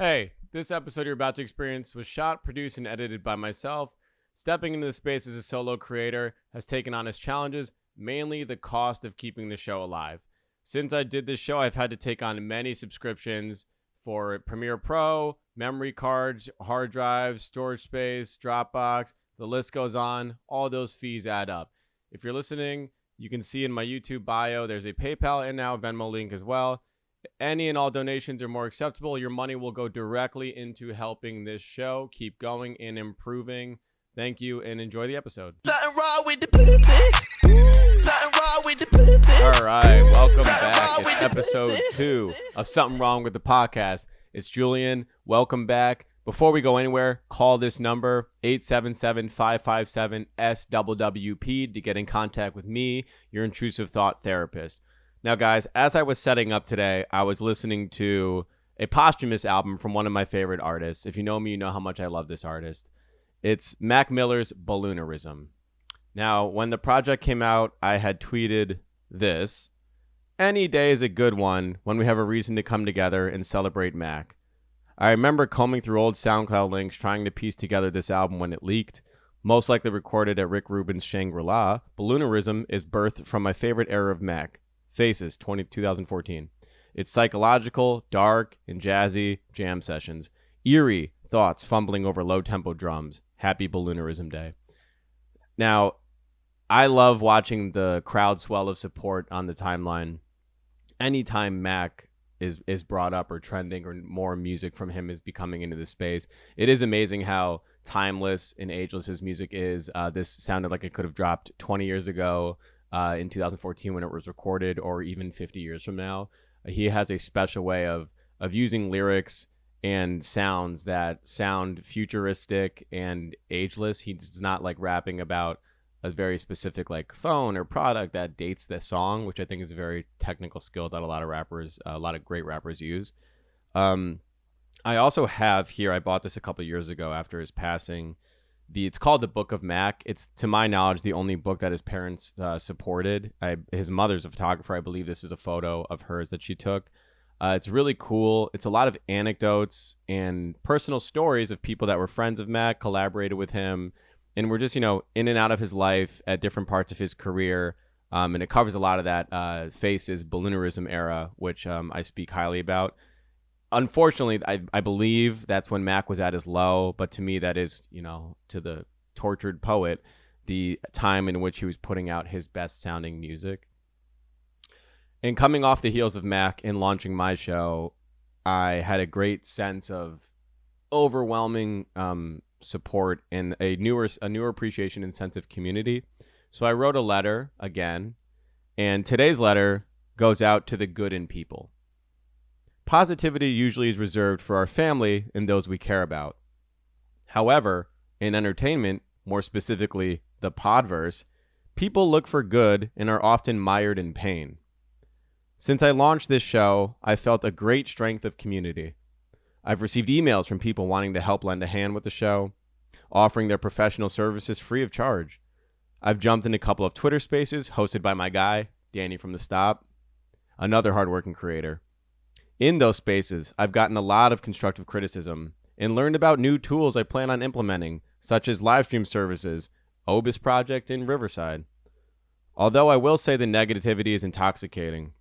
Hey, this episode you're about to experience was shot, produced, and edited by myself. Stepping into the space as a solo creator has taken on its challenges, mainly the cost of keeping the show alive. Since I did this show, I've had to take on many subscriptions for Premiere Pro, memory cards, hard drives, storage space, Dropbox, the list goes on. All those fees add up. If you're listening, you can see in my YouTube bio, there's a PayPal and now Venmo link as well. Any and all donations are more acceptable. Your money will go directly into helping this show keep going and improving. Thank you and enjoy the episode. Nothing wrong with the pussy. Nothing wrong with the pussy. All right, welcome back. It's episode 2 of Something Wrong with the Podcast. It's Julian. Welcome back. Before we go anywhere, call this number 877-557-SWWP to get in contact with me, your intrusive thought therapist. Now, guys, as I was setting up today, I was listening to a posthumous album from one of my favorite artists. If you know me, you know how much I love this artist. It's Mac Miller's Ballonerism. Now, when the project came out, I had tweeted this: any day is a good one when we have a reason to come together and celebrate Mac. I remember combing through old SoundCloud links trying to piece together this album when it leaked. Most likely recorded at Rick Rubin's Shangri-La, Ballonerism is birthed from my favorite era of Mac, Faces, 2014. It's psychological, dark, and jazzy jam sessions. Eerie thoughts fumbling over low-tempo drums. Happy Ballonerism Day. Now, I love watching the crowd swell of support on the timeline. Anytime Mac is brought up or trending or more music from him is becoming into the space, it is amazing how timeless and ageless his music is. This sounded like it could have dropped 20 years ago. In 2014 when it was recorded, or even 50 years from now. He has a special way of using lyrics and sounds that sound futuristic and ageless. He's not like rapping about a very specific like phone or product that dates the song, which I think is a very technical skill that a lot of great rappers use. I also have here, I bought this a couple years ago after his passing. It's called The Book of Mac. It's, to my knowledge, the only book that his parents supported. His mother's a photographer. I believe this is a photo of hers that she took. It's really cool. It's a lot of anecdotes and personal stories of people that were friends of Mac, collaborated with him, and were just, in and out of his life at different parts of his career. And it covers a lot of that Faces Ballonerism era, which I speak highly about. Unfortunately, I believe that's when Mac was at his low, but to me that is, to the tortured poet, the time in which he was putting out his best sounding music. And coming off the heels of Mac and launching my show, I had a great sense of overwhelming support and a newer appreciation and sense of community. So I wrote a letter again, and today's letter goes out to the good in people. Positivity usually is reserved for our family and those we care about. However, in entertainment, more specifically the podverse, people look for good and are often mired in pain. Since I launched this show, I felt a great strength of community. I've received emails from people wanting to help lend a hand with the show, offering their professional services free of charge. I've jumped in a couple of Twitter spaces hosted by my guy, Danny from the Stop, another hardworking creator. In those spaces, I've gotten a lot of constructive criticism and learned about new tools I plan on implementing, such as live stream services, Obis Project, and Riverside. Although I will say the negativity is intoxicating.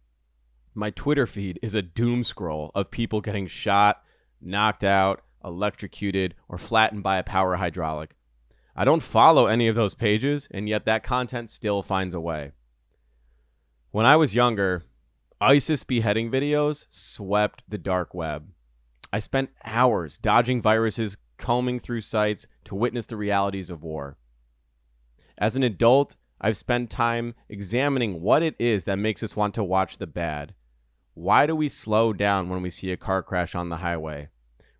My Twitter feed is a doom scroll of people getting shot, knocked out, electrocuted, or flattened by a power hydraulic. I don't follow any of those pages, and yet that content still finds a way. When I was younger, ISIS beheading videos swept the dark web. I spent hours dodging viruses, combing through sites to witness the realities of war. As an adult, I've spent time examining what it is that makes us want to watch the bad. Why do we slow down when we see a car crash on the highway?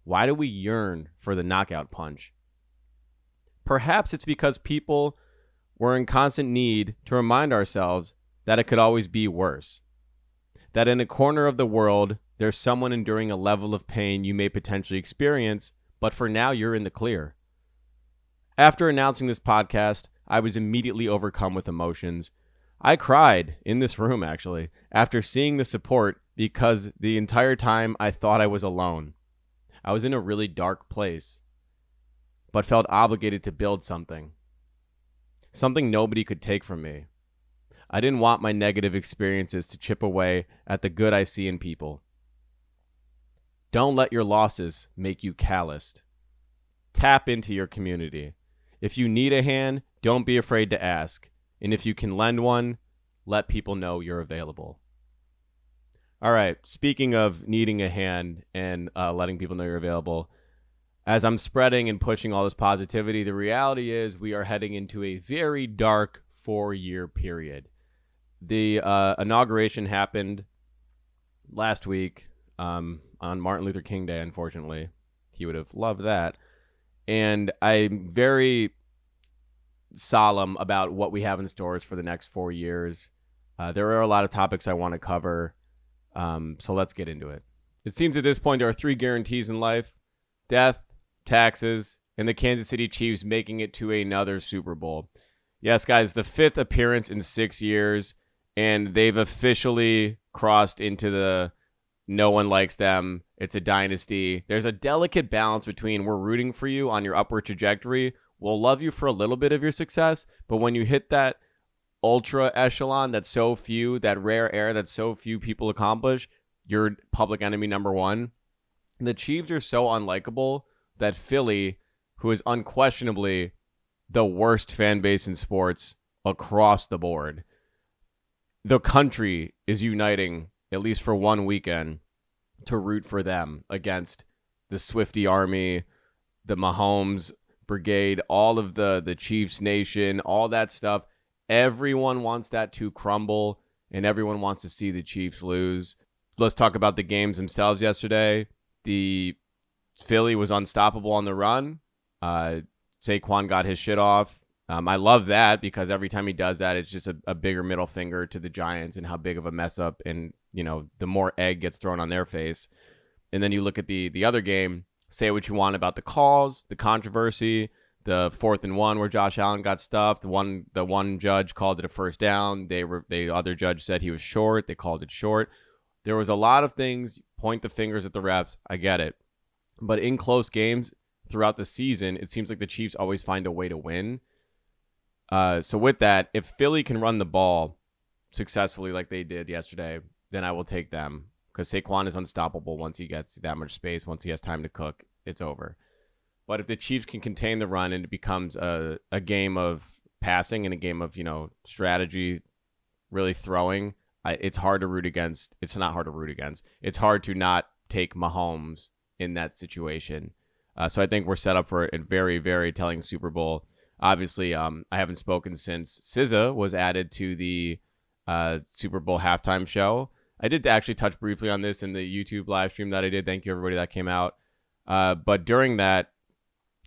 Why do we yearn for the knockout punch? Perhaps it's because people were in constant need to remind ourselves that it could always be worse. That in a corner of the world, there's someone enduring a level of pain you may potentially experience, but for now you're in the clear. After announcing this podcast, I was immediately overcome with emotions. I cried in this room, actually, after seeing the support because the entire time I thought I was alone. I was in a really dark place, but felt obligated to build something nobody could take from me. I didn't want my negative experiences to chip away at the good I see in people. Don't let your losses make you calloused. Tap into your community. If you need a hand, don't be afraid to ask. And if you can lend one, let people know you're available. All right, speaking of needing a hand and letting people know you're available, as I'm spreading and pushing all this positivity, the reality is we are heading into a very dark 4-year period. The inauguration happened last week on Martin Luther King Day, unfortunately. He would have loved that. And I'm very solemn about what we have in stores for the next 4 years. There are a lot of topics I want to cover, so let's get into it. It seems at this point there are 3 guarantees in life: death, taxes, and the Kansas City Chiefs making it to another Super Bowl. Yes, guys, the 5th appearance in 6 years, and they've officially crossed into the no one likes them, it's a dynasty. There's a delicate balance between we're rooting for you on your upward trajectory, we'll love you for a little bit of your success, but when you hit that ultra echelon that rare air that so few people accomplish, you're public enemy number 1. The Chiefs are so unlikable that Philly, who is unquestionably the worst fan base in sports across the board, the country is uniting, at least for one weekend, to root for them against the Swiftie Army, the Mahomes Brigade, all of the Chiefs Nation, all that stuff. Everyone wants that to crumble, and everyone wants to see the Chiefs lose. Let's talk about the games themselves yesterday. The Philly was unstoppable on the run. Saquon got his shit off. I love that because every time he does that, it's just a bigger middle finger to the Giants and how big of a mess up, and the more egg gets thrown on their face. And then you look at the other game, say what you want about the calls, the controversy, the 4th and 1 where Josh Allen got stuffed. The one judge called it a first down. The other judge said he was short. They called it short. There was a lot of things, point the fingers at the refs. I get it. But in close games throughout the season, it seems like the Chiefs always find a way to win. So with that, if Philly can run the ball successfully like they did yesterday, then I will take them because Saquon is unstoppable once he gets that much space. Once he has time to cook, it's over. But if the Chiefs can contain the run and it becomes a game of passing and a game of, strategy, really throwing, it's hard to root against. It's not hard to root against. It's hard to not take Mahomes in that situation. So I think we're set up for a very, very telling Super Bowl. Obviously, I haven't spoken since SZA was added to the Super Bowl halftime show. I did actually touch briefly on this in the YouTube live stream that I did. Thank you, everybody that came out. But during that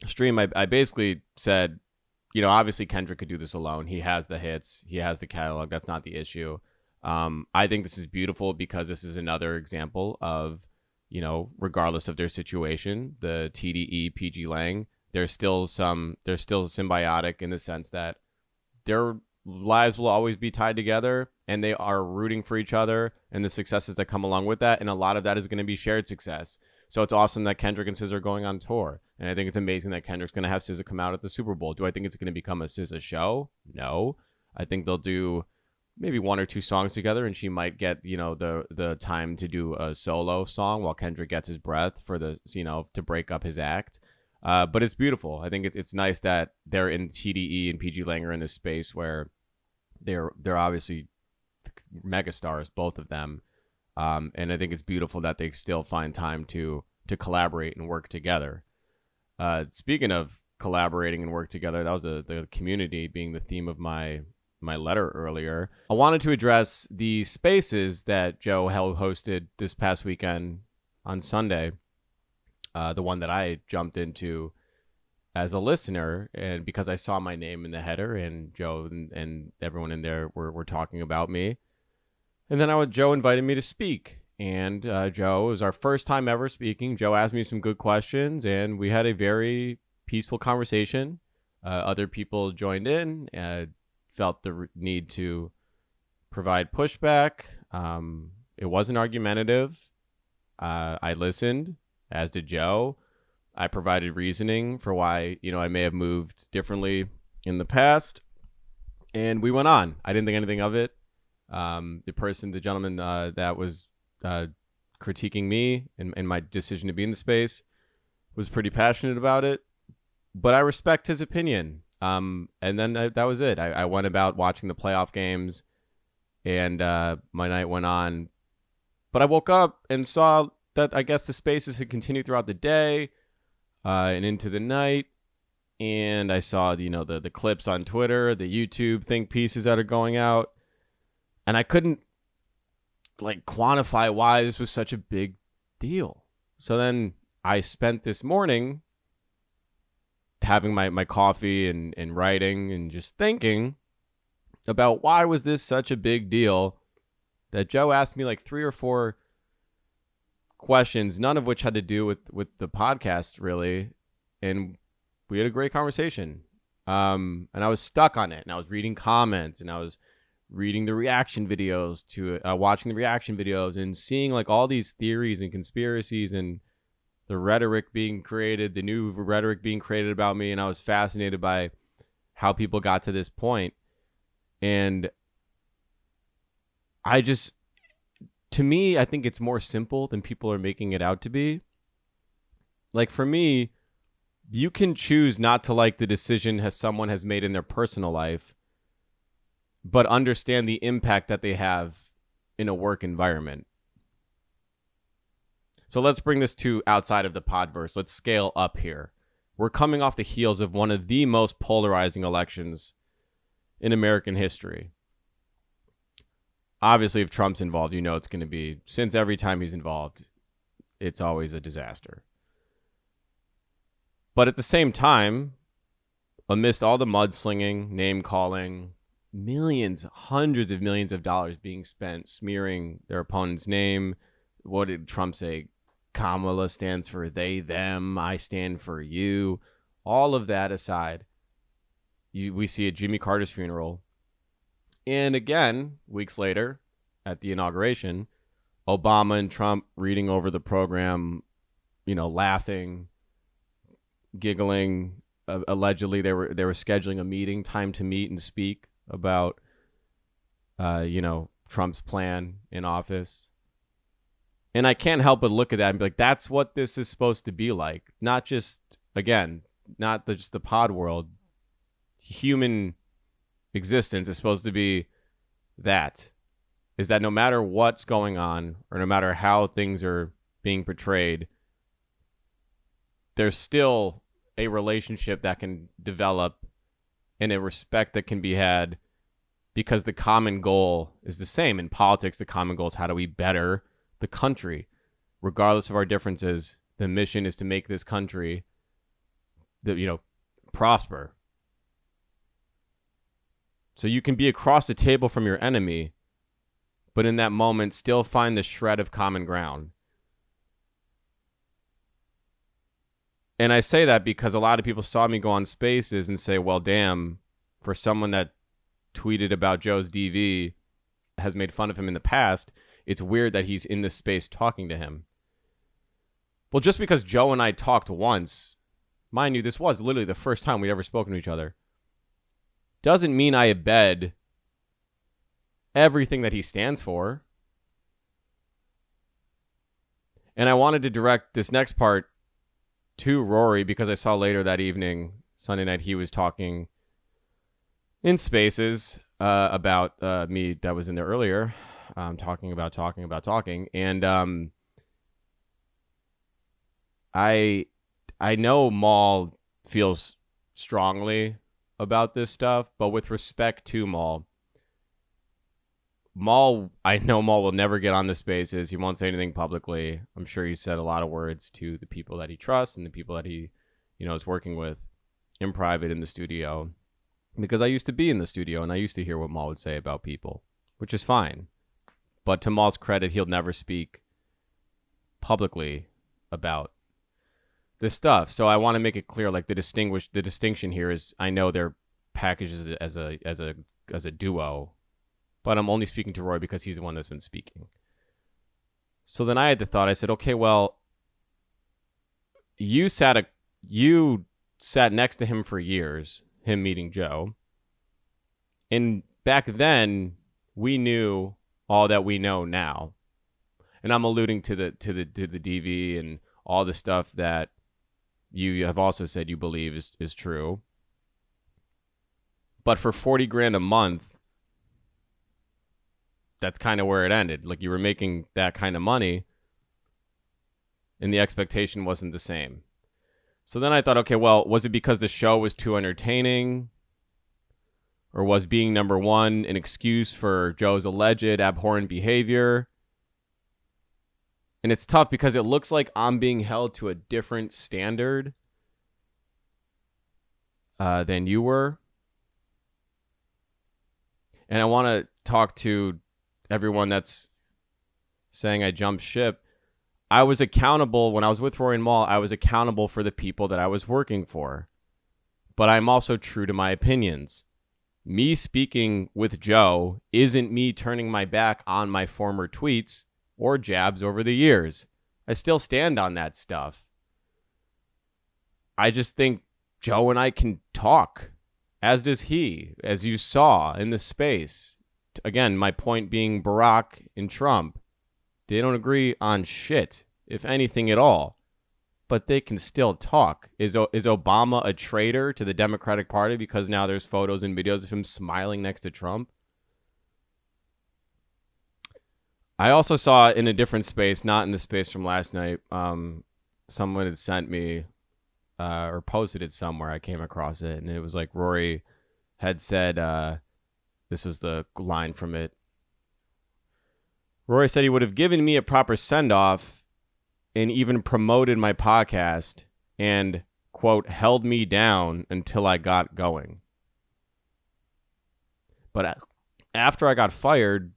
stream, I basically said, obviously Kendrick could do this alone. He has the hits. He has the catalog. That's not the issue. I think this is beautiful because this is another example of, regardless of their situation, the TDE, PG Lang, they're still symbiotic in the sense that their lives will always be tied together and they are rooting for each other and the successes that come along with that. And a lot of that is going to be shared success. So it's awesome that Kendrick and SZA are going on tour. And I think it's amazing that Kendrick's going to have SZA come out at the Super Bowl. Do I think it's going to become a SZA show? No. I think they'll do maybe 1 or 2 songs together and she might get, the time to do a solo song while Kendrick gets his breath for to break up his act. But it's beautiful. I think it's nice that they're in TDE and PG Lang are in this space where they're obviously megastars, both of them. And I think it's beautiful that they still find time to collaborate and work together. Speaking of collaborating and work together, that was the community being the theme of my letter earlier. I wanted to address the spaces that Joe hosted this past weekend on Sunday. The one that I jumped into as a listener, and because I saw my name in the header, and Joe and everyone in there were talking about me, and then Joe invited me to speak, and Joe, it was our first time ever speaking. Joe asked me some good questions, and we had a very peaceful conversation. Other people joined in, felt the need to provide pushback. It wasn't argumentative. I listened. as did Joe. I provided reasoning for why, I may have moved differently in the past. And we went on. I didn't think anything of it. The gentleman that was critiquing me and my decision to be in the space was pretty passionate about it. But I respect his opinion. And then that was it. I went about watching the playoff games, and my night went on. But I woke up and saw that I guess the spaces had continued throughout the day and into the night. And I saw, the clips on Twitter, the YouTube think pieces that are going out. And I couldn't quantify why this was such a big deal. So then I spent this morning having my coffee and writing and just thinking about why was this such a big deal that Joe asked me 3 or 4 questions, none of which had to do with the podcast really. And we had a great conversation. And I was stuck on it, and I was reading comments, and I was reading the reaction videos to it, watching the reaction videos and seeing all these theories and conspiracies and the rhetoric being created, the new rhetoric being created about me. And I was fascinated by how people got to this point. And to me, I think it's more simple than people are making it out to be. For me, you can choose not to like the decision someone has made in their personal life, but understand the impact that they have in a work environment. So let's bring this to outside of the podverse. Let's scale up here. We're coming off the heels of one of the most polarizing elections in American history. Obviously, if Trump's involved, it's going to be, since every time he's involved, it's always a disaster. But at the same time, amidst all the mudslinging, name-calling, millions, hundreds of millions of dollars being spent smearing their opponent's name. What did Trump say? Kamala stands for they, them. I stand for you. All of that aside, we see at Jimmy Carter's funeral. And again, weeks later, at the inauguration, Obama and Trump reading over the program, laughing, giggling. Allegedly, they were scheduling a meeting, time to meet and speak about, Trump's plan in office. And I can't help but look at that and be like, that's what this is supposed to be like. Not just, just the pod world. Human existence is supposed to be that. Is that no matter what's going on, or no matter how things are being portrayed, there's still a relationship that can develop and a respect that can be had, because the common goal is the same. In politics, the common goal is how do we better the country? Regardless of our differences, the mission is to make this country prosper. So you can be across the table from your enemy, but in that moment still find the shred of common ground. And I say that because a lot of people saw me go on spaces and say, well, damn, for someone that tweeted about Joe's DV, has made fun of him in the past, it's weird that he's in this space talking to him. Well, just because Joe and I talked once, mind you, this was literally the first time we'd ever spoken to each other, doesn't mean I abet everything that he stands for. And I wanted to direct this next part to Rory, because I saw later that evening, Sunday night, he was talking in spaces about me that was in there earlier, talking. And I know Maul feels strongly about this stuff, but with respect to Maul, I know Maul will never get on the spaces. He won't say anything publicly. I'm sure he said a lot of words to the people that he trusts and the people that he, is working with in private in the studio. Because I used to be in the studio and I used to hear what Maul would say about people, which is fine. But to Maul's credit, he'll never speak publicly about this stuff. So I want to make it clear, the distinction here is, I know they're packaged as a duo, but I'm only speaking to Roy because he's the one that's been speaking. So then I had the thought, I said, okay, well, you sat next to him for years, him meeting Joe. And back then, we knew all that we know now. And I'm alluding to the DV and all the stuff that you have also said you believe is true. But for $40,000 a month, that's kind of where it ended. Like, you were making that kind of money, and the expectation wasn't the same. So then I thought, okay, well, was it because the show was too entertaining? Or was being number one an excuse for Joe's alleged abhorrent behavior? And it's tough because it looks like I'm being held to a different standard than you were. And I want to talk to everyone that's saying I jumped ship. I was accountable when I was with Rory and Mal. I was accountable for the people that I was working for. But I'm also true to my opinions. Me speaking with Joe isn't me turning my back on my former tweets or jabs over the years. I still stand on that stuff. I just think Joe and I can talk, as does he, as you saw in the space. Again, my point being Barack and Trump. They don't agree on shit, if anything at all. But they can still talk. Is Obama a traitor to the Democratic Party because now there's photos and videos of him smiling next to Trump? I also saw in a different space, not in the space from last night, someone had sent me or posted it somewhere. I came across it, and it was like Rory had said, this was the line from it. Rory said he would have given me a proper send-off and even promoted my podcast and, quote, held me down until I got going. But after I got fired,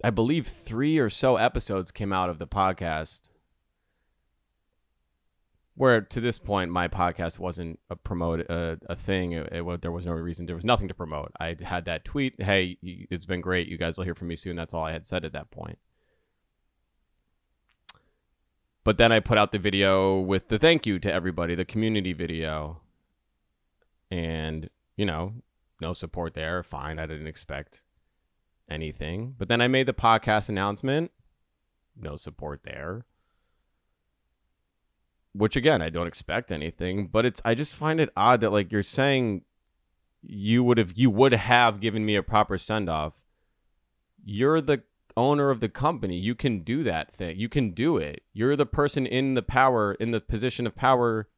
I believe 3 or so episodes came out of the podcast where, to this point, my podcast wasn't a thing. There was no reason. There was nothing to promote. I had that tweet, hey, it's been great. You guys will hear from me soon. That's all I had said at that point. But then I put out the video with the thank you to everybody, the community video. And, no support there. Fine, I didn't expect anything. But then I made the podcast announcement. No support there. Which, again, I don't expect anything. But I just find it odd that, like, you're saying you would have given me a proper send-off. You're the owner of the company. You can do that thing. You can do it. You're the person in the position of power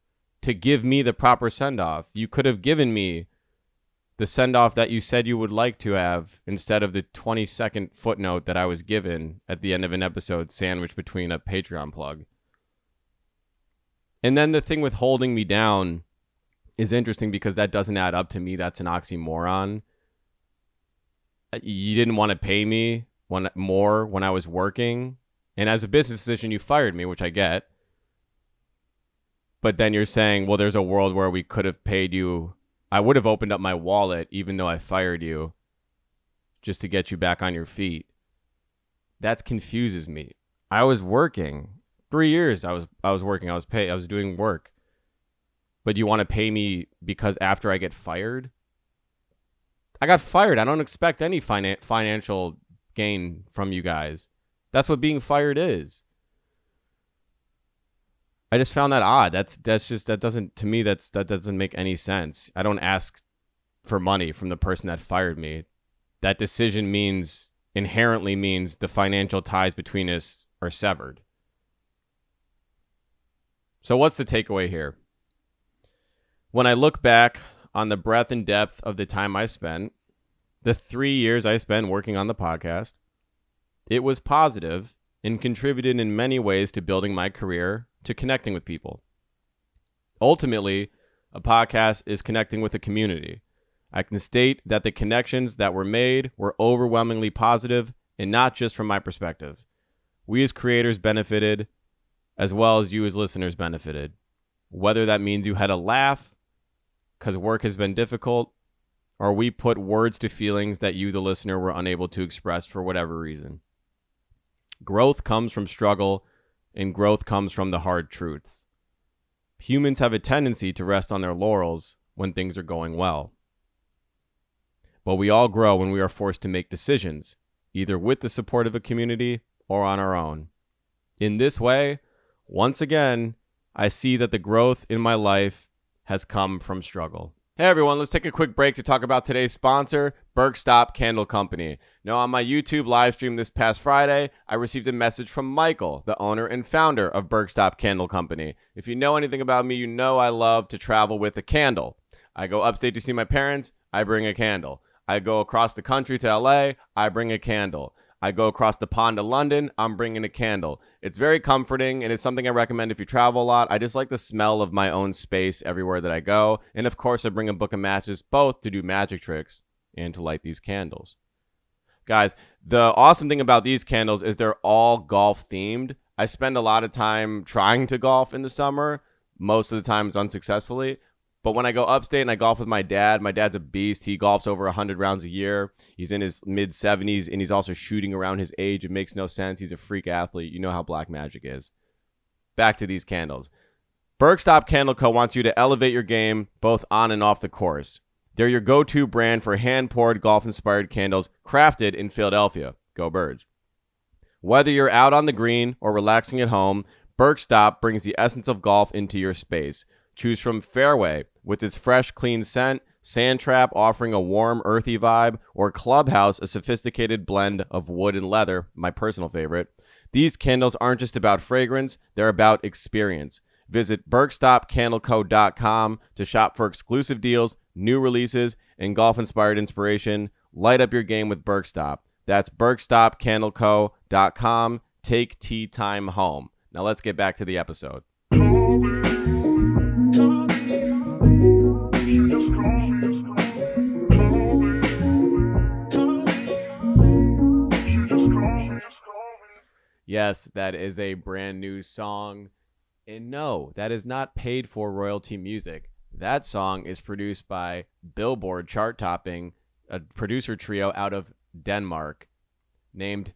to give me the proper send-off. You could have given me the send-off that you said you would like to have instead of the 20-second footnote that I was given at the end of an episode sandwiched between a Patreon plug. And then the thing with holding me down is interesting because that doesn't add up to me. That's an oxymoron. You didn't want to pay me more when I was working. And as a business decision, you fired me, which I get. But then you're saying, well, there's a world where we could have paid you. I would have opened up my wallet even though I fired you just to get you back on your feet. That confuses me. I was working. 3 years I was working. I was doing work. But you want to pay me because after I get fired? I got fired. I don't expect any financial gain from you guys. That's what being fired is. I just found that odd. That doesn't make any sense. I don't ask for money from the person that fired me. That decision inherently means the financial ties between us are severed. So what's the takeaway here? When I look back on the breadth and depth of the time I spent, the 3 years I spent working on the podcast, it was positive and contributed in many ways to building my career, to connecting with people. Ultimately, a podcast is connecting with a community. I can state that the connections that were made were overwhelmingly positive, and not just from my perspective. We as creators benefited, as well as you as listeners benefited. Whether that means you had a laugh because work has been difficult, or we put words to feelings that you, the listener, were unable to express for whatever reason. Growth comes from struggle, and growth comes from the hard truths. Humans have a tendency to rest on their laurels when things are going well. But we all grow when we are forced to make decisions, either with the support of a community or on our own. In this way, once again, I see that the growth in my life has come from struggle. Hey everyone, let's take a quick break to talk about today's sponsor, Berks Candle Company. Now, on my YouTube live stream this past Friday, I received a message from Michael, the owner and founder of Berks Candle Company. If you know anything about me, you know I love to travel with a candle. I go upstate to see my parents, I bring a candle. I go across the country to LA, I bring a candle. I go across the pond to London, I'm bringing a candle. It's very comforting, and it's something I recommend if you travel a lot. I just like the smell of my own space everywhere that I go. And of course, I bring a book of matches, both to do magic tricks and to light these candles. Guys, the awesome thing about these candles is they're all golf themed. I spend a lot of time trying to golf in the summer. Most of the time it's unsuccessfully. But when I go upstate and I golf with my dad's a beast. He golfs over 100 rounds a year. He's in his mid-70s, and he's also shooting around his age. It makes no sense. He's a freak athlete. You know how black magic is. Back to these candles. Berks Candle Co. wants you to elevate your game both on and off the course. They're your go-to brand for hand-poured, golf-inspired candles crafted in Philadelphia. Go Birds. Whether you're out on the green or relaxing at home, Berks brings the essence of golf into your space. Choose from Fairway with its fresh, clean scent, Sandtrap offering a warm, earthy vibe, or Clubhouse, a sophisticated blend of wood and leather, my personal favorite. These candles aren't just about fragrance, they're about experience. Visit BerksCandleCo.com to shop for exclusive deals, new releases, and golf-inspired inspiration. Light up your game with Berks. That's BerksCandleCo.com. Take tea time home. Now let's get back to the episode. Yes, that is a brand new song. And no, that is not paid for royalty music. That song is produced by Billboard chart-topping, a producer trio out of Denmark named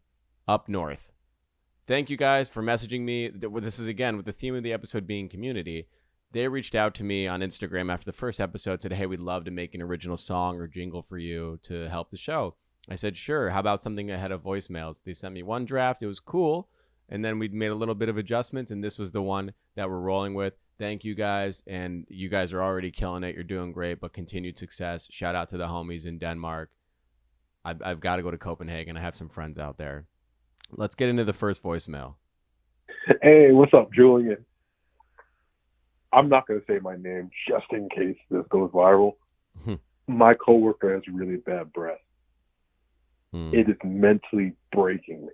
Up North. Thank you guys for messaging me. This is, again, with the theme of the episode being community. They reached out to me on Instagram after the first episode, said, hey, we'd love to make an original song or jingle for you to help the show. I said, sure. How about something ahead of voicemails? They sent me one draft. It was cool. And then we made a little bit of adjustments, and this was the one that we're rolling with. Thank you guys. And you guys are already killing it. You're doing great, but continued success. Shout out to the homies in Denmark. I've got to go to Copenhagen. I have some friends out there. Let's get into the first voicemail. Hey, what's up, Julian? I'm not going to say my name just in case this goes viral. My coworker has really bad breath. It is mentally breaking me.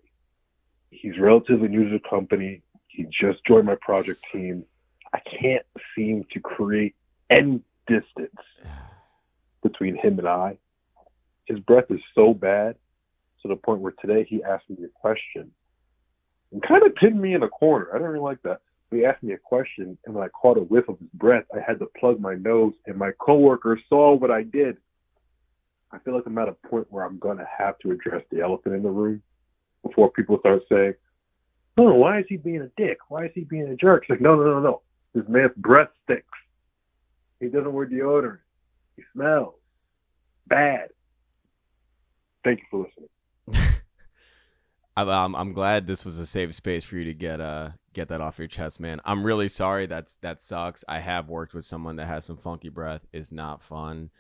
He's relatively new to the company. He just joined my project team. I can't seem to create any distance between him and I. His breath is so bad to the point where today he asked me a question and kind of pinned me in a corner. I didn't really like that. He asked me a question, and when I caught a whiff of his breath, I had to plug my nose, and my coworker saw what I did. I feel like I'm at a point where I'm going to have to address the elephant in the room before people start saying, oh, why is he being a dick? Why is he being a jerk? It's like, no. This man's breath stinks. He doesn't wear deodorant. He smells bad. Thank you for listening. I'm glad this was a safe space for you to get that off your chest, man. I'm really sorry. That sucks. I have worked with someone that has some funky breath. It's not fun.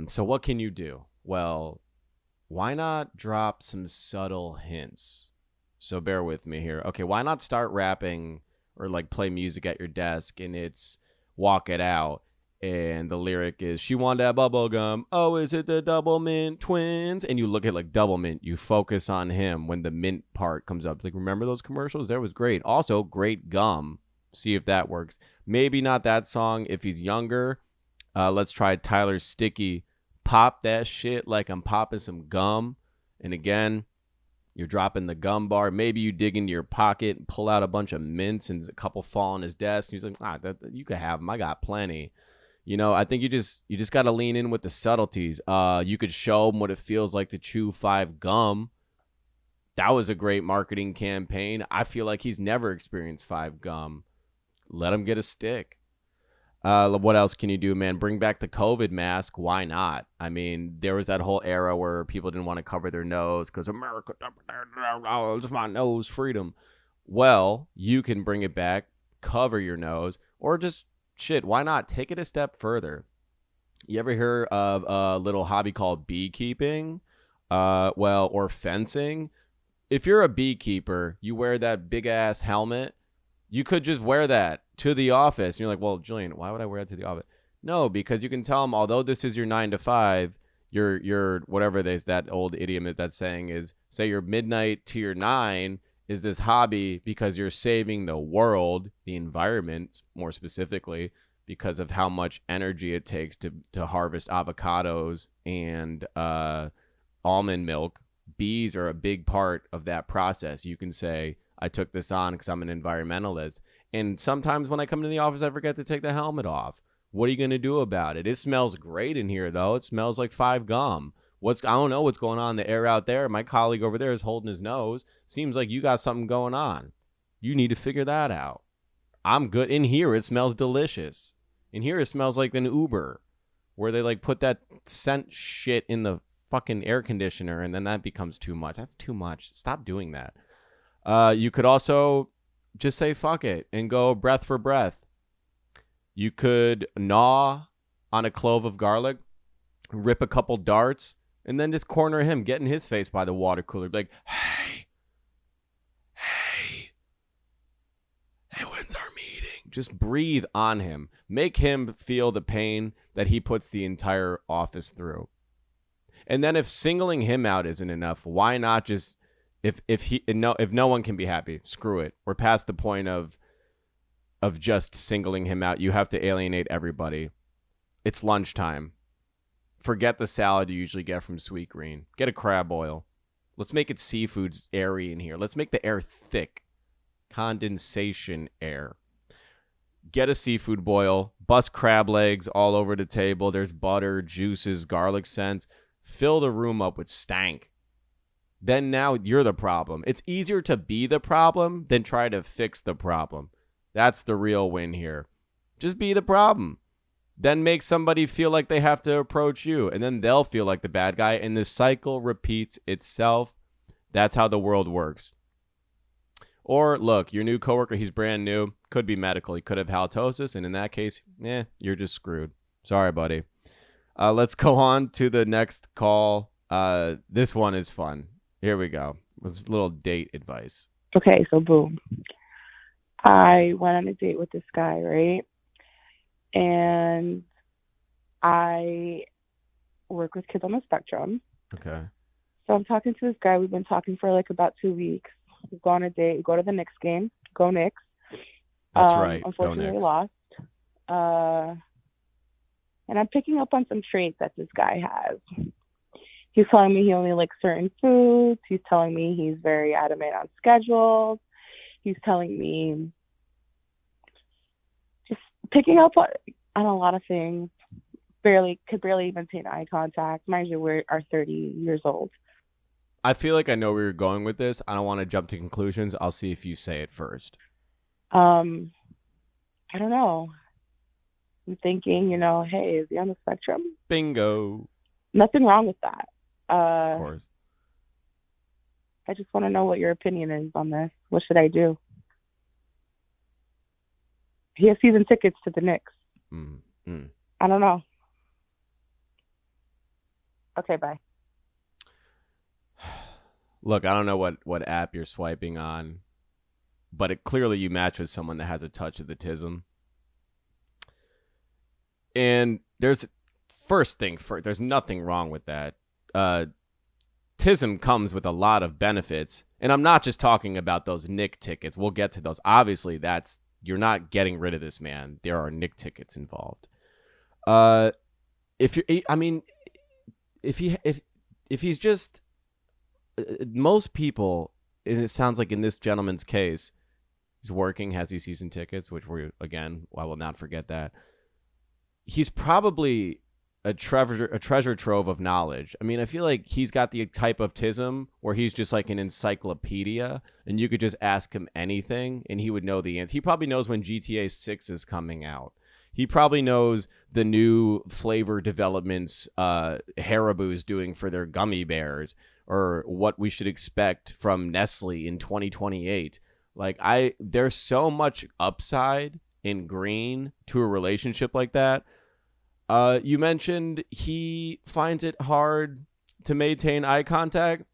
So what can you do? Well, why not drop some subtle hints? So bear with me here. Okay, why not start rapping or like play music at your desk and it's Walk It Out, and the lyric is, she want that bubble gum. Oh, is it the Double Mint twins? And you look at like Double Mint, you focus on him when the mint part comes up. Like, remember those commercials? That was great. Also, great gum. See if that works. Maybe not that song if he's younger. Let's try Tyler's Sticky. Pop that shit like I'm popping some gum. And again, you're dropping the gum bar. Maybe you dig into your pocket and pull out a bunch of mints, and a couple fall on his desk. He's like, you could have them. I got plenty. You know, I think you just got to lean in with the subtleties. You could show him what it feels like to chew 5 gum. That was a great marketing campaign. I feel like he's never experienced 5 gum. Let him get a stick. What else can you do, man? Bring back the COVID mask. Why not? I mean, there was that whole era where people didn't want to cover their nose because America, it's my nose, freedom. Well, you can bring it back, cover your nose, or just shit. Why not take it a step further? You ever hear of a little hobby called beekeeping? Or fencing? If you're a beekeeper, you wear that big ass helmet. You could just wear that to the office. And you're like, well, Julian, why would I wear that to the office? No, because you can tell them, although this is your 9 to 5, your whatever there's that old idiom that's saying is, say your midnight to your 9 is this hobby because you're saving the world, the environment more specifically, because of how much energy it takes to harvest avocados and almond milk. Bees are a big part of that process. You can say, I took this on because I'm an environmentalist. And sometimes when I come to the office, I forget to take the helmet off. What are you going to do about it? It smells great in here, though. It smells like 5 gum. I don't know what's going on in the air out there. My colleague over there is holding his nose. Seems like you got something going on. You need to figure that out. I'm good. In here, it smells delicious. In here, it smells like an Uber, where they like put that scent shit in the fucking air conditioner, and then that becomes too much. That's too much. Stop doing that. You could also just say fuck it and go breath for breath. You could gnaw on a clove of garlic, rip a couple darts, and then just corner him, get in his face by the water cooler. Be like, hey, when's our meeting? Just breathe on him. Make him feel the pain that he puts the entire office through. And then if singling him out isn't enough, why not just, if no one can be happy, screw it. We're past the point of just singling him out. You have to alienate everybody. It's lunchtime. Forget the salad you usually get from Sweet Green. Get a crab oil. Let's make it seafoods airy in here. Let's make the air thick. Condensation air. Get a seafood boil. Bust crab legs all over the table. There's butter, juices, garlic scents. Fill the room up with stank. Then now you're the problem. It's easier to be the problem than try to fix the problem. That's the real win here. Just be the problem. Then make somebody feel like they have to approach you, and then they'll feel like the bad guy, and this cycle repeats itself. That's how the world works. Or, look, your new coworker, he's brand new, could be medical. He could have halitosis, and in that case, you're just screwed. Sorry, buddy. Let's go on to the next call. This one is fun. Here we go. It's a little date advice. Okay, so boom. I went on a date with this guy, right? And I work with kids on the spectrum. Okay. So I'm talking to this guy. We've been talking for like about 2 weeks. We go on a date. We go to the Knicks game. Go Knicks. That's right. Unfortunately, Go Knicks. we lost. And I'm picking up on some traits that this guy has. He's telling me he only likes certain foods. He's telling me he's very adamant on schedules. He's telling me just picking up on a lot of things. Could barely even paint eye contact. Mind you, we are 30 years old. I feel like I know where you're going with this. I don't want to jump to conclusions. I'll see if you say it first. I don't know. I'm thinking, hey, is he on the spectrum? Bingo. Nothing wrong with that. Of course. I just want to know what your opinion is on this. What should I do? He has season tickets to the Knicks. I don't know. Okay, bye. Look, I don't know what app you're swiping on, but clearly you match with someone that has a touch of the Tism. And there's nothing wrong with that. Tism comes with a lot of benefits, and I'm not just talking about those Knick tickets. We'll get to those. Obviously, you're not getting rid of this man. There are Knick tickets involved. If he's just most people, and it sounds like in this gentleman's case, he's working, has these season tickets, which I will not forget that. He's probably a treasure trove of knowledge. I mean, I feel like he's got the type of Tism where he's just like an encyclopedia, and you could just ask him anything, and he would know the answer. He probably knows when GTA 6 is coming out. He probably knows the new flavor developments Haribo's doing for their gummy bears, or what we should expect from Nestle in 2028. Like, there's so much upside in Green to a relationship like that. You mentioned he finds it hard to maintain eye contact.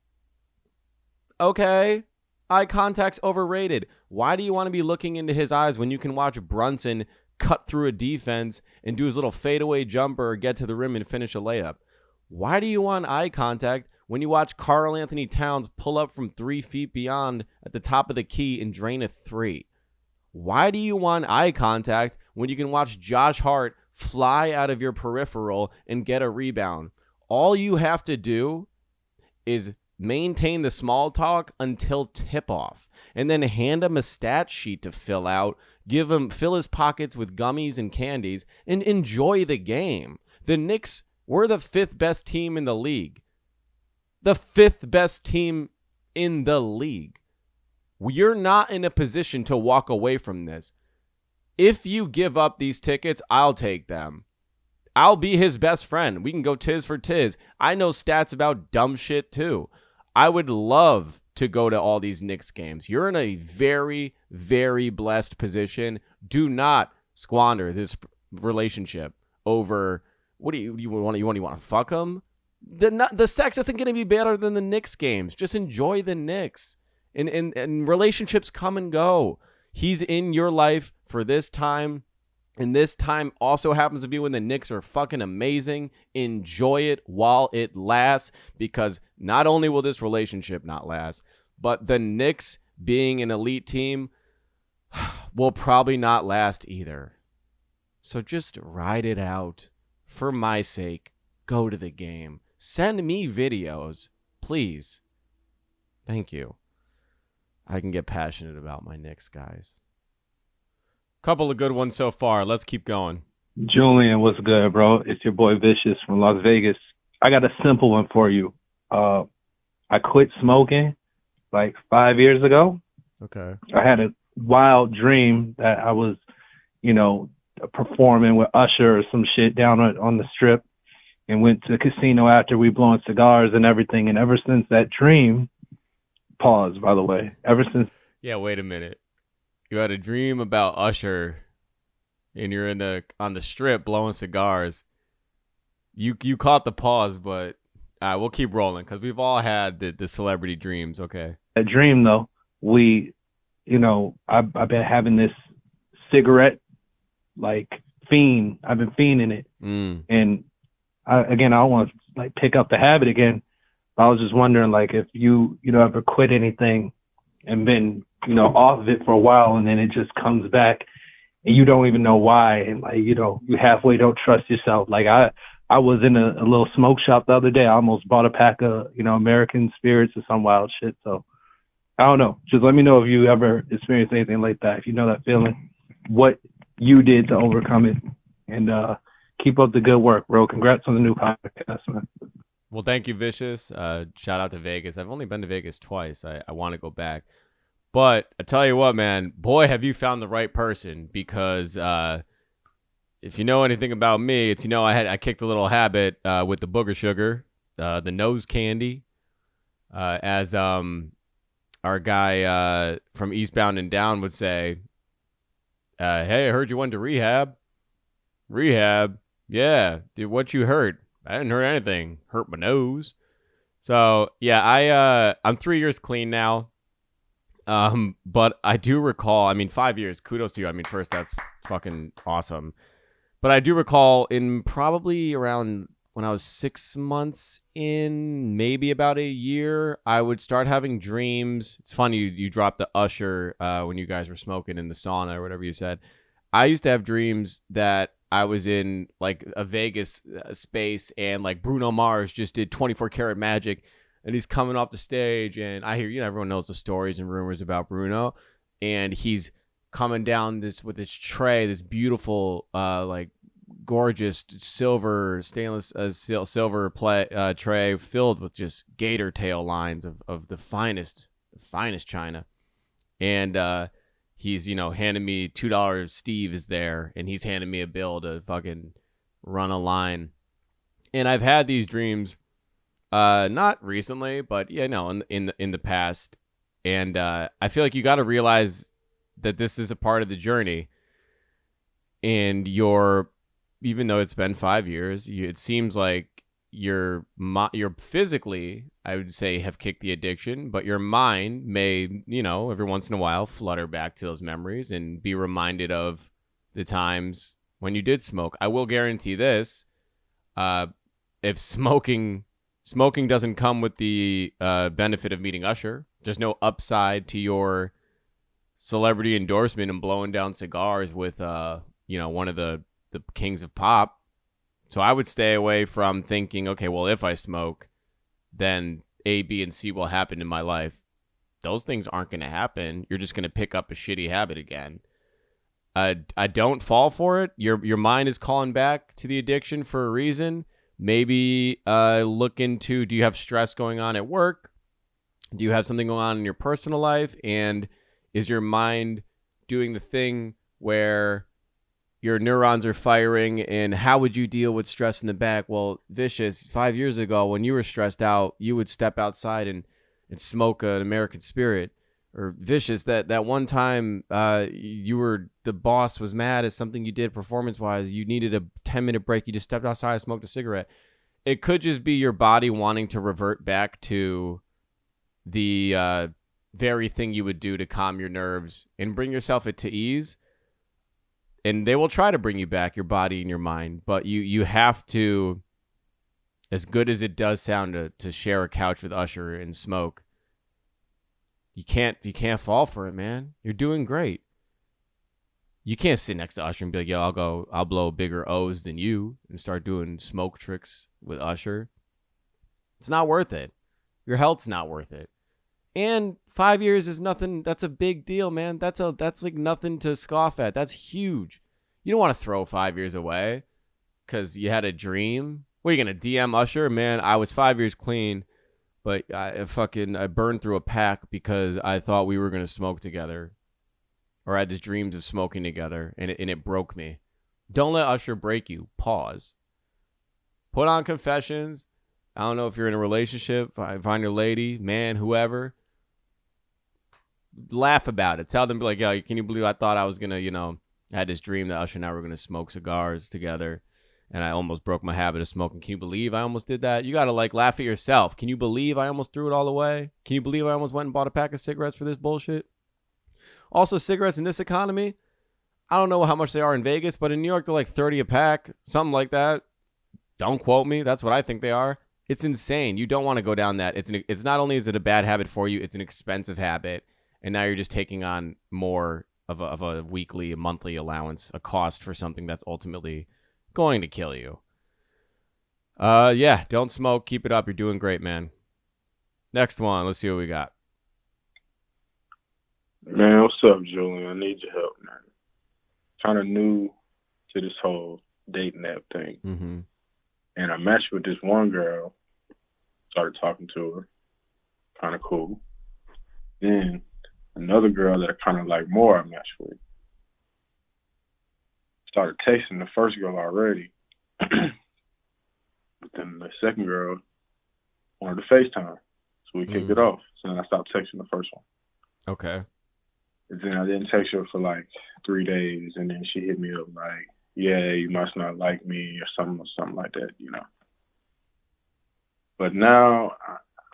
Okay, eye contact's overrated. Why do you want to be looking into his eyes when you can watch Brunson cut through a defense and do his little fadeaway jumper or get to the rim and finish a layup? Why do you want eye contact when you watch Karl Anthony Towns pull up from 3 feet beyond at the top of the key and drain a three? Why do you want eye contact when you can watch Josh Hart fly out of your peripheral and get a rebound? All you have to do is maintain the small talk until tip-off, and then hand him a stat sheet to fill out, fill his pockets with gummies and candies, and enjoy the game. The Knicks were the 5th best team in the league. The 5th best team in the league. You're not in a position to walk away from this. If you give up these tickets, I'll take them. I'll be his best friend. We can go tiz for tiz. I know stats about dumb shit too. I would love to go to all these Knicks games. You're in a very, very blessed position. Do not squander this relationship over, what do you want? You want to fuck him? The sex isn't going to be better than the Knicks games. Just enjoy the Knicks. And relationships come and go. He's in your life for this time. And this time also happens to be when the Knicks are fucking amazing. Enjoy it while it lasts, because not only will this relationship not last, but the Knicks being an elite team will probably not last either. So just ride it out. For my sake, go to the game. Send me videos, please. Thank you. I can get passionate about my Knicks, guys. Couple of good ones so far. Let's keep going. Julian, what's good, bro? It's your boy Vicious from Las Vegas. I got a simple one for you. I quit smoking like 5 years ago. Okay. I had a wild dream that I was, performing with Usher or some shit down on the strip, and went to the casino after we blowing cigars and everything. And ever since that dream, pause, by the way, ever since. Yeah, wait a minute. You had a dream about Usher, and you're on the strip blowing cigars. You caught the pause, but we'll keep rolling because we've all had the celebrity dreams. Okay. A dream though, I've been having this cigarette like fiend. I've been fiending it, and I don't want to pick up the habit again. I was just wondering if you ever quit anything and been off of it for a while, and then it just comes back and you don't even know why, and you halfway don't trust yourself. I was in a little smoke shop the other day. I almost bought a pack of American spirits or some wild shit. So I don't know. Just let me know if you ever experienced anything like that. If you know that feeling, what you did to overcome it, and keep up the good work, bro. Congrats on the new podcast, man. Well, thank you, Vicious. Shout out to Vegas. I've only been to Vegas twice. I want to go back. But I tell you what, man, boy, have you found the right person, because if you know anything about me, it's, I kicked a little habit with the booger sugar, the nose candy, as our guy from Eastbound and Down would say, hey, I heard you went to rehab. Rehab? Yeah, dude, what you heard? I didn't hear anything. Hurt my nose. So, yeah, I'm 3 years clean now. But I do recall, 5 years, kudos to you. First, that's fucking awesome. But I do recall in probably around when I was 6 months in, maybe about a year, I would start having dreams. It's funny you dropped the Usher when you guys were smoking in the sauna or whatever you said. I used to have dreams that I was in a Vegas space, and Bruno Mars just did 24 Karat Magic, and he's coming off the stage, and I hear, everyone knows the stories and rumors about Bruno, and he's coming down with this tray, this beautiful, gorgeous silver, stainless silver tray filled with just gator tail lines of the finest china. And he's, handing me $2. Steve is there, and he's handing me a bill to fucking run a line. And I've had these dreams, not recently, but in the past. And I feel like you got to realize that this is a part of the journey. And even though it's been 5 years, it seems like you're physically, I would say, have kicked the addiction, but your mind may, every once in a while flutter back to those memories and be reminded of the times when you did smoke. I will guarantee this. If smoking doesn't come with the benefit of meeting Usher, there's no upside to your celebrity endorsement and blowing down cigars with, one of the kings of pop. So I would stay away from thinking, okay, well, if I smoke, then A, B, and C will happen in my life. Those things aren't going to happen. You're just going to pick up a shitty habit again. I don't fall for it. Your mind is calling back to the addiction for a reason. Maybe look into, do you have stress going on at work? Do you have something going on in your personal life? And is your mind doing the thing where your neurons are firing, and how would you deal with stress in the back? Well, Vicious, 5 years ago when you were stressed out, you would step outside and smoke an American Spirit. Or Vicious, that one time the boss was mad at something you did performance-wise. You needed a 10-minute break. You just stepped outside and smoked a cigarette. It could just be your body wanting to revert back to the very thing you would do to calm your nerves and bring yourself to ease. And they will try to bring you back, your body and your mind. But you have to, as good as it does sound to share a couch with Usher and smoke, you can't fall for it, man. You're doing great. You can't sit next to Usher and be like, yo, I'll blow bigger O's than you and start doing smoke tricks with Usher. It's not worth it. Your health's not worth it. And 5 years is nothing. That's a big deal, man. That's like nothing to scoff at. That's huge. You don't want to throw 5 years away because you had a dream. What, are you going to DM Usher? Man, I was 5 years clean, but I burned through a pack because I thought we were going to smoke together. Or I had these dreams of smoking together, and it broke me. Don't let Usher break you. Pause. Put on Confessions. I don't know if you're in a relationship. Find your lady, man, whoever. Laugh about it. Tell them, be like, yo, can you believe I thought I was going to, I had this dream that Usher and I were going to smoke cigars together, and I almost broke my habit of smoking. Can you believe I almost did that? You got to, laugh at yourself. Can you believe I almost threw it all away? Can you believe I almost went and bought a pack of cigarettes for this bullshit? Also, cigarettes in this economy, I don't know how much they are in Vegas, but in New York, they're like 30 a pack, something like that. Don't quote me. That's what I think they are. It's insane. You don't want to go down that. It's not only is it a bad habit for you, it's an expensive habit. And now you're just taking on more of a weekly, a monthly allowance, a cost for something that's ultimately going to kill you. Yeah, don't smoke. Keep it up. You're doing great, man. Next one. Let's see what we got. Man, what's up, Julian? I need your help, man. Kind of new to this whole dating app thing. Mm-hmm. And I matched with this one girl. Started talking to her. Kind of cool. Then another girl that I kind of like more I matched with. Started texting the first girl already. But then the second girl wanted to FaceTime. So we kicked it off. So then I stopped texting the first one. Okay. And then I didn't text her for like 3 days. And then she hit me up like, yeah, you must not like me or something like that, you know. But now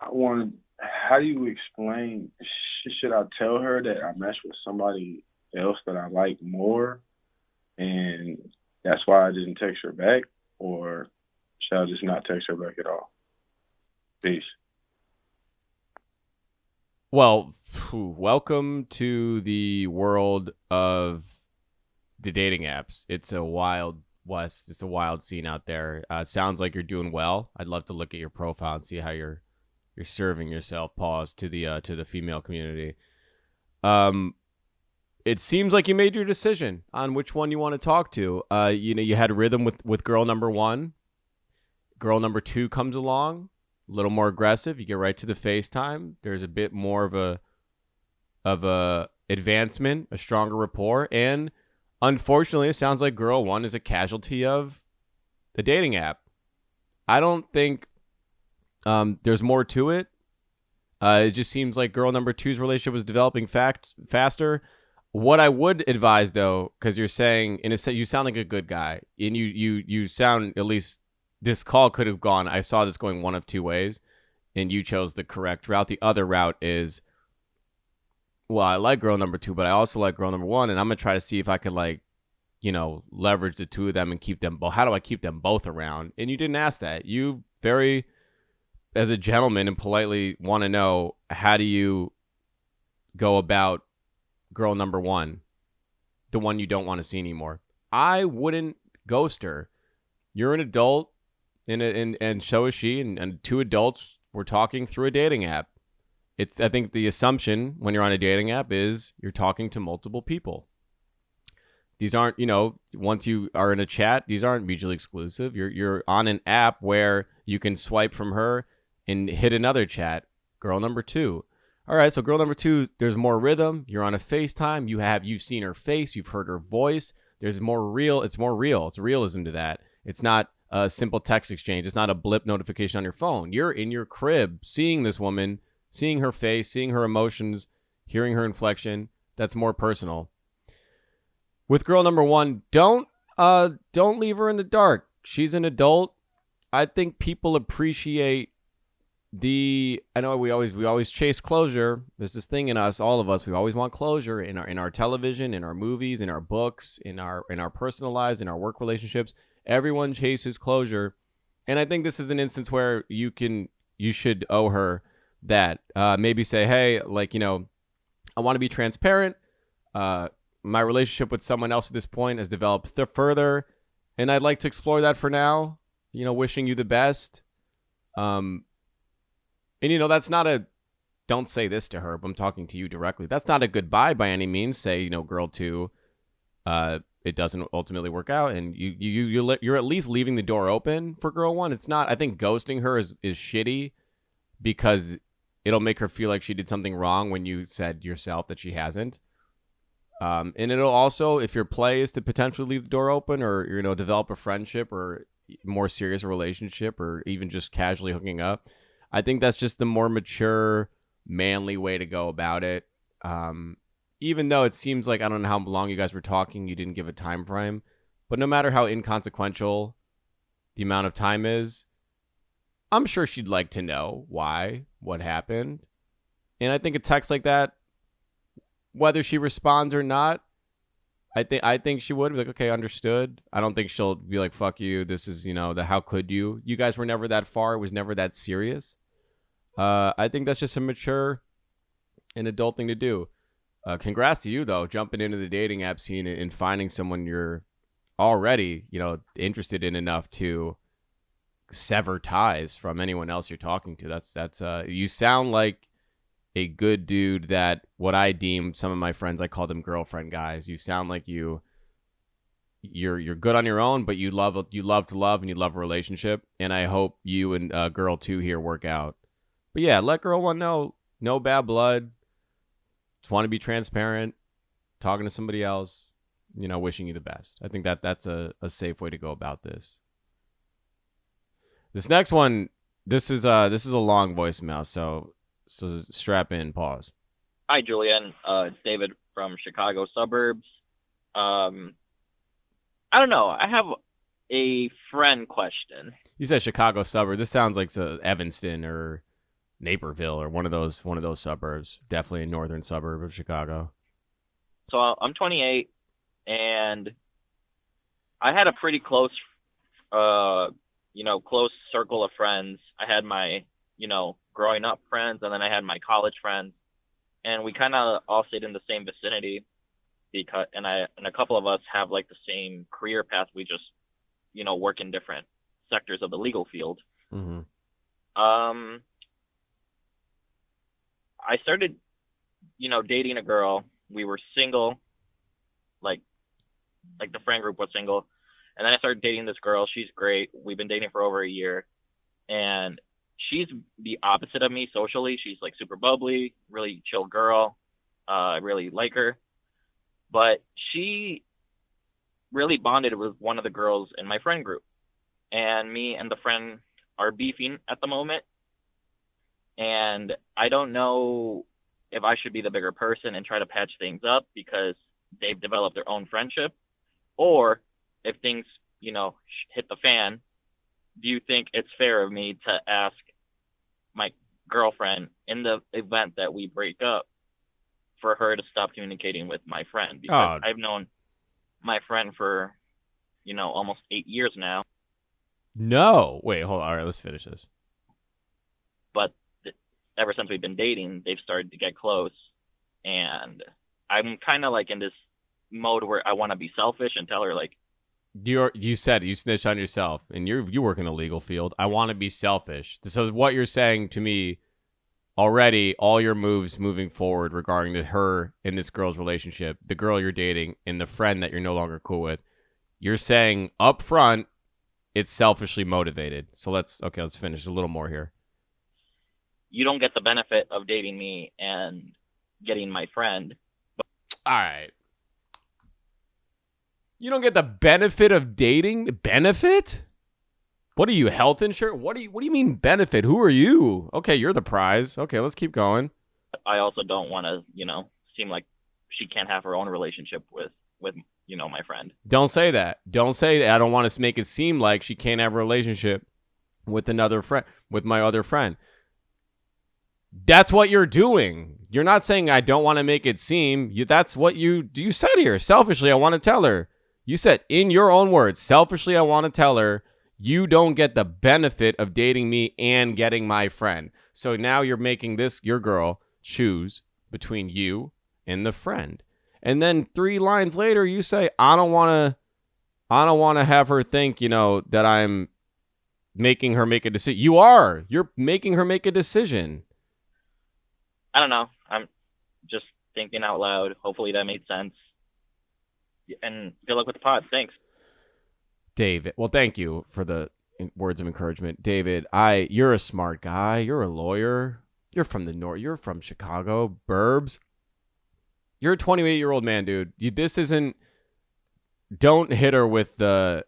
I want to, how do you explain, should I tell her that I matched with somebody else that I like more and that's why I didn't text her back? Or should I just not text her back at all? Peace. Well, welcome to the world of the dating apps. It's a wild west. It's a wild scene out there. It sounds like you're doing well. I'd love to look at your profile and see how you're serving yourself. Pause to the female community. It seems like you made your decision on which one you want to talk to. You had rhythm with girl number one. Girl number two comes along, a little more aggressive. You get right to the FaceTime. There's a bit more of advancement, a stronger rapport, and unfortunately, it sounds like girl one is a casualty of the dating app. I don't think there's more to it. It just seems like girl number two's relationship was developing faster. What I would advise, though, because you're saying, you sound like a good guy, and you sound, at least this call could have gone, I saw this going one of two ways, and you chose the correct route. The other route is, well, I like girl number two, but I also like girl number one, and I'm going to try to see if I could, like, leverage the two of them and keep them both. How do I keep them both around? And you didn't ask that. You very, as a gentleman, and politely want to know, how do you go about girl number one, the one you don't want to see anymore? I wouldn't ghost her. You're an adult, and so is she, and two adults were talking through a dating app. I think the assumption when you're on a dating app is you're talking to multiple people. These aren't, once you are in a chat, these aren't mutually exclusive. You're on an app where you can swipe from her and hit another chat, girl number two. All right, so girl number two, there's more rhythm. You're on a FaceTime. You've seen her face. You've heard her voice. There's more real. It's more real. It's realism to that. It's not a simple text exchange. It's not a blip notification on your phone. You're in your crib seeing this woman, seeing her face, seeing her emotions, hearing her inflection. That's more personal. With girl number one, don't leave her in the dark. She's an adult. I think people appreciate I know we always chase closure. There's this thing in us, all of us. We always want closure in our television, in our movies, in our books, in our personal lives, in our work relationships. Everyone chases closure, and I think this is an instance where you should owe her that. Maybe say, hey, I want to be transparent. My relationship with someone else at this point has developed further, and I'd like to explore that for now. Wishing you the best. And that's not don't say this to her, but I'm talking to you directly. That's not a goodbye by any means. Say, girl two, it doesn't ultimately work out, and you're at least leaving the door open for girl one. It's not, I think ghosting her is shitty because it'll make her feel like she did something wrong when you said yourself that she hasn't. And it'll also, if your play is to potentially leave the door open or, develop a friendship or more serious relationship or even just casually hooking up, I think that's just the more mature, manly way to go about it. Even though it seems like, I don't know how long you guys were talking, you didn't give a time frame, but no matter how inconsequential the amount of time is, I'm sure she'd like to know why, what happened. And I think a text like that, whether she responds or not, I think she would be like, okay, understood. I don't think she'll be like, fuck you. This is, the how could you? You guys were never that far. It was never that serious. I think that's just a mature and adult thing to do. Congrats to you, though, jumping into the dating app scene and finding someone you're already, interested in enough to sever ties from anyone else you're talking to. That's you sound like a good dude that what I deem some of my friends, I call them girlfriend guys. You sound like you're good on your own, but you love to love and you love a relationship. And I hope you and girl two here work out. But yeah, let girl one know, no bad blood. Just want to be transparent, talking to somebody else, wishing you the best. I think that's a safe way to go about this. This next one, this is a long voicemail, so strap in, pause. Hi, Julian. It's David from Chicago suburbs. I don't know. I have a friend question. You said Chicago suburb. This sounds like Evanston or Naperville or one of those suburbs. Definitely a northern suburb of Chicago. So I'm 28, and I had a pretty close circle of friends. I had my, growing up friends, and then I had my college friends, and we kind of all stayed in the same vicinity and a couple of us have like the same career path. We just, work in different sectors of the legal field. Mm-hmm. I started, dating a girl. We were single, like the friend group was single. And then I started dating this girl. She's great. We've been dating for over a year. And she's the opposite of me socially. She's like super bubbly, really chill girl. I really like her, but she really bonded with one of the girls in my friend group, and me and the friend are beefing at the moment, and I don't know if I should be the bigger person and try to patch things up because they've developed their own friendship, or if things, hit the fan, do you think it's fair of me to ask my girlfriend in the event that we break up for her to stop communicating with my friend? Because I've known my friend for, almost 8 years now. No. Wait, hold on. All right, let's finish this. But ever since we've been dating, they've started to get close. And I'm kind of like in this mode where I want to be selfish and tell her, like, you said you snitched on yourself, and you work in the legal field. I want to be selfish. So what you're saying to me already, all your moves moving forward regarding to her and this girl's relationship, the girl you're dating, and the friend that you're no longer cool with, you're saying up front it's selfishly motivated. So let's finish a little more here. You don't get the benefit of dating me and getting my friend. All right. You don't get the benefit of dating? Benefit? What are you, health insurance? What do you mean benefit? Who are you? Okay, you're the prize. Okay, let's keep going. I also don't want to, seem like she can't have her own relationship with my friend. Don't say that. Don't say that. I don't want to make it seem like she can't have a relationship with another friend, with my other friend. That's what you're doing. You're not saying I don't want to make it seem. That's what you said here. Selfishly, I want to tell her. You said in your own words, selfishly, I want to tell her you don't get the benefit of dating me and getting my friend. So now you're making your girl choose between you and the friend. And then 3 lines later, you say, I don't want to have her think, that I'm making her make a decision. You're making her make a decision. I don't know. I'm just thinking out loud. Hopefully that made sense. And good luck with the pod. Thanks. David. Well, thank you for the words of encouragement. David, you're a smart guy. You're a lawyer. You're from the North. You're from Chicago. Burbs. You're a 28-year-old man, dude. This isn't... Don't hit her with I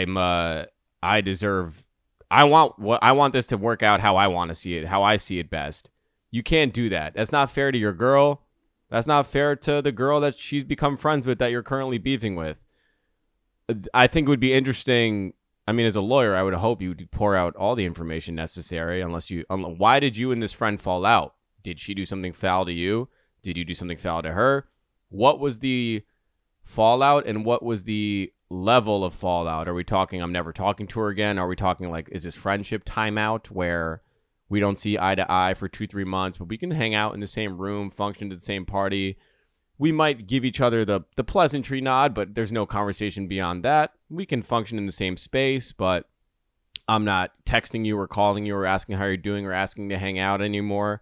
want this to work out how I want to see it, how I see it best. You can't do that. That's not fair to your girl. That's not fair to the girl that she's become friends with that you're currently beefing with. I think it would be interesting. I mean, as a lawyer, I would hope you would pour out all the information necessary. Why did you and this friend fall out? Did she do something foul to you? Did you do something foul to her? What was the fallout and what was the level of fallout? Are we talking I'm never talking to her again? Are we talking like, is this friendship timeout where we don't see eye to eye for 2-3 months, but we can hang out in the same room, function at the same party? We might give each other the pleasantry nod, but there's no conversation beyond that. We can function in the same space, but I'm not texting you or calling you or asking how you're doing or asking to hang out anymore.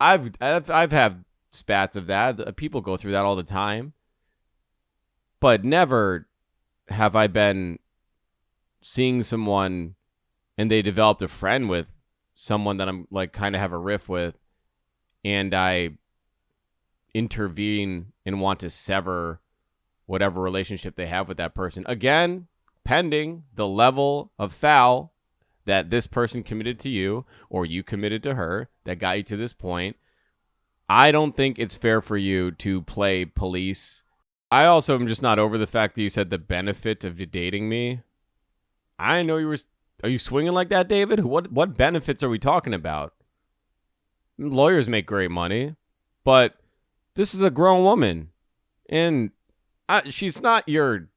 I've had spats of that. People go through that all the time, but never have I been seeing someone and they developed a friend with someone that I'm like kind of have a riff with, and I intervene and want to sever whatever relationship they have with that person. Again, pending the level of foul that this person committed to you or you committed to her that got you to this point. I don't think it's fair for you to play police. I also am just not over the fact that you said the benefit of dating me. I know you were... Are you swinging like that, David? What benefits are we talking about? Lawyers make great money, but this is a grown woman, and she's not your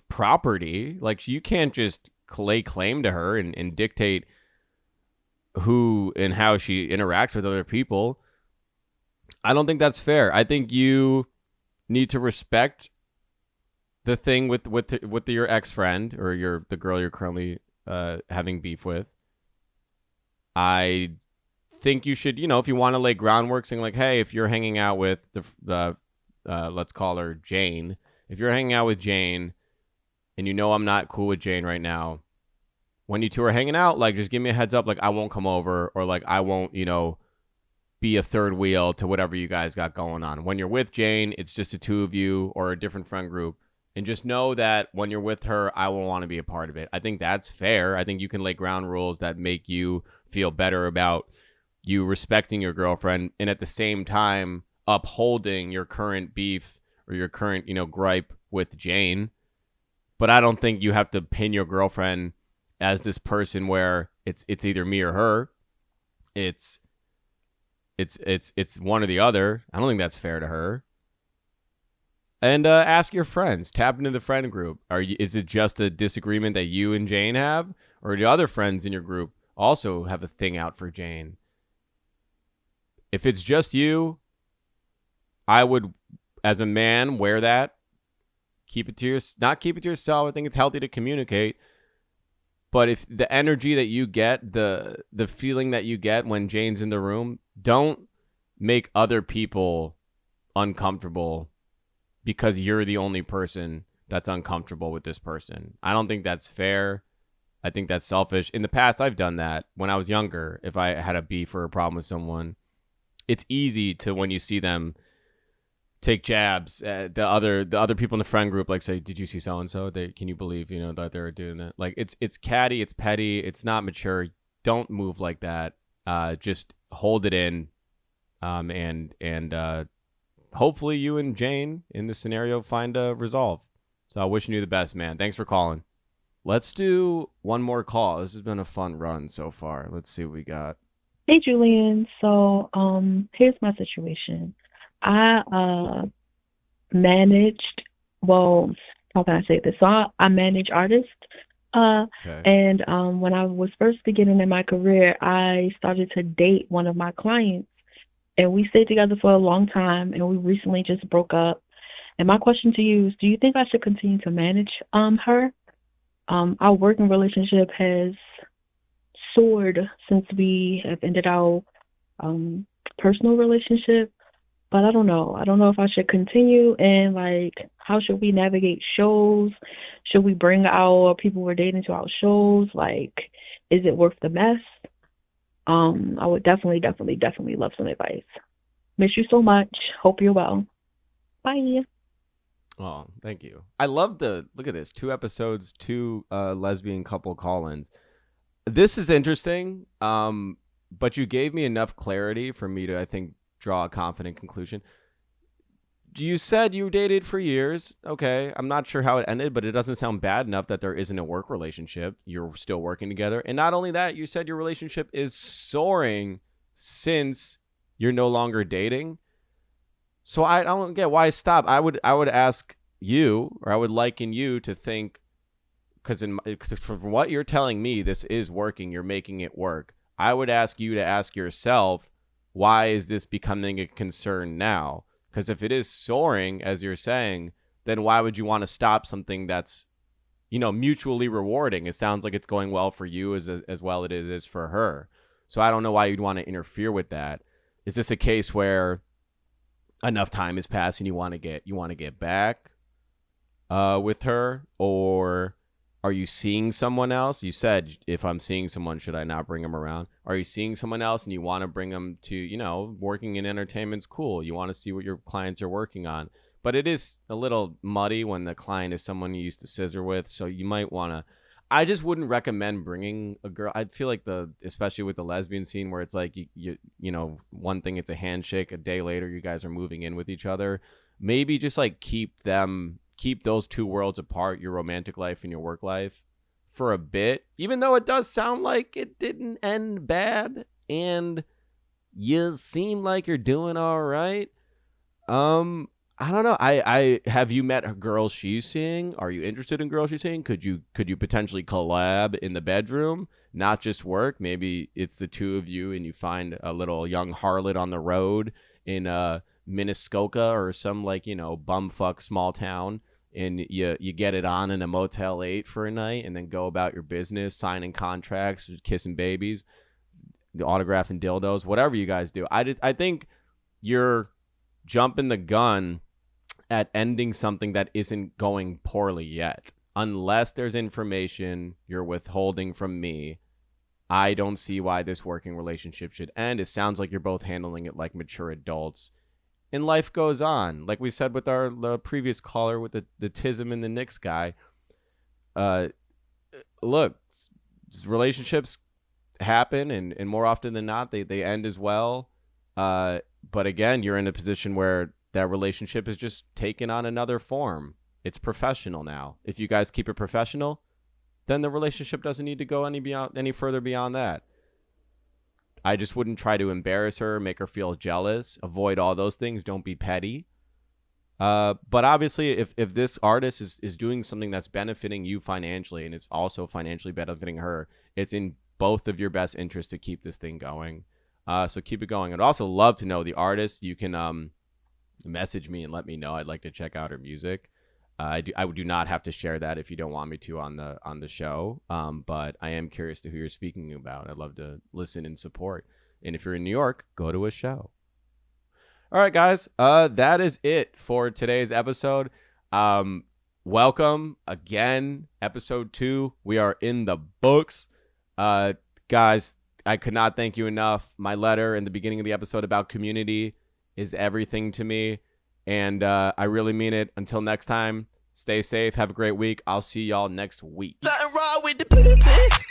property. Like, you can't just lay claim to her and dictate who and how she interacts with other people. I don't think that's fair. I think you need to respect the thing with your ex-friend or the girl you're currently having beef with. I think you should, if you want to lay groundwork, saying like, hey, if you're hanging out with the let's call her Jane, if you're hanging out with Jane and I'm not cool with Jane right now, when you two are hanging out, like, just give me a heads up, like, I won't come over, or like, I won't, be a third wheel to whatever you guys got going on. When you're with Jane, it's just the two of you or a different friend group. And just know that when you're with her, I will want to be a part of it. I think that's fair. I think you can lay ground rules that make you feel better about you respecting your girlfriend and at the same time upholding your current beef or your current, gripe with Jane. But I don't think you have to pin your girlfriend as this person where it's either me or her. It's one or the other. I don't think that's fair to her. And ask your friends. Tap into the friend group. Is it just a disagreement that you and Jane have? Or do other friends in your group also have a thing out for Jane? If it's just you, I would, as a man, wear that. Not keep it to yourself. I think it's healthy to communicate. But if the energy that you get, the feeling that you get when Jane's in the room, don't make other people uncomfortable because you're the only person that's uncomfortable with this person. I don't think that's fair. I think that's selfish. In the past, I've done that when I was younger. If I had a beef or a problem with someone, it's easy to, when you see them, take jabs at the other people in the friend group, like say, did you see so-and-so? Can you believe, that they're doing that? Like, it's catty, it's petty, it's not mature. Don't move like that. Just hold it in. And hopefully you and Jane in this scenario find a resolve. So wishing you the best, man. Thanks for calling. Let's do one more call. This has been a fun run so far. Let's see what we got. Hey, Julian. So, here's my situation. I how can I say this? So I manage artists. Okay. And when I was first beginning in my career, I started to date one of my clients. And we stayed together for a long time, and we recently just broke up. And my question to you is, do you think I should continue to manage her? Our working relationship has soared since we have ended our personal relationship. But I don't know. I don't know if I should continue, and how should we navigate shows? Should we bring our people we're dating to our shows? Is it worth the mess? I would definitely love some advice. Miss you so much. Hope you're well. Bye. Oh, thank you. I love look at this. 2 episodes, 2 lesbian couple call-ins. This is interesting, but you gave me enough clarity for me to, I think, draw a confident conclusion. You said you dated for years. Okay. I'm not sure how it ended, but it doesn't sound bad enough that there isn't a work relationship. You're still working together. And not only that, you said your relationship is soaring since you're no longer dating. So I don't get why stop. I would ask you, or I would liken you to think, because from what you're telling me, this is working. You're making it work. I would ask you to ask yourself, why is this becoming a concern now? Because if it is soaring, as you're saying, then why would you want to stop something that's, mutually rewarding? It sounds like it's going well for you as well as it is for her. So I don't know why you'd want to interfere with that. Is this a case where enough time has passed and you want to get back with her, or are you seeing someone else? You said, if I'm seeing someone, should I not bring them around? Are you seeing someone else and you want to bring them to, working in entertainment's cool. You want to see what your clients are working on. But it is a little muddy when the client is someone you used to scissor with. So you might want to, I just wouldn't recommend bringing a girl. I feel like especially with the lesbian scene where it's like, one thing, it's a handshake. A day later, you guys are moving in with each other. Maybe just keep those two worlds apart, your romantic life and your work life, for a bit, even though it does sound like it didn't end bad and you seem like you're doing all right. I don't know. I have you met girls she's seeing? Are you interested in girls she's seeing? Could you potentially collab in the bedroom, not just work? Maybe it's the two of you and you find a little young harlot on the road in Minnesota or some bumfuck small town, and you get it on in a Motel 8 for a night and then go about your business, signing contracts, kissing babies, autographing dildos, whatever you guys do. I think you're jumping the gun at ending something that isn't going poorly yet, unless there's information you're withholding from me I don't see why this working relationship should end. It sounds like you're both handling it like mature adults. And life goes on. Like we said with the previous caller with the Tism and the Knicks guy. Look, relationships happen, and more often than not, they end as well. But again, you're in a position where that relationship is just taken on another form. It's professional now. If you guys keep it professional, then the relationship doesn't need to go any further beyond that. I just wouldn't try to embarrass her, make her feel jealous, avoid all those things. Don't be petty. But obviously, if this artist is doing something that's benefiting you financially, and it's also financially benefiting her, it's in both of your best interests to keep this thing going. So keep it going. I'd also love to know the artist. You can message me and let me know. I'd like to check out her music. I do not have to share that if you don't want me to on the show. But I am curious to who you're speaking about. I'd love to listen and support. And if you're in New York, go to a show. All right, guys. That is it for today's episode. Welcome again, episode 2. We are in the books. Guys, I could not thank you enough. My letter in the beginning of the episode about community is everything to me. And I really mean it. Until next time, stay safe. Have a great week. I'll see y'all next week. Something wrong with the pussy.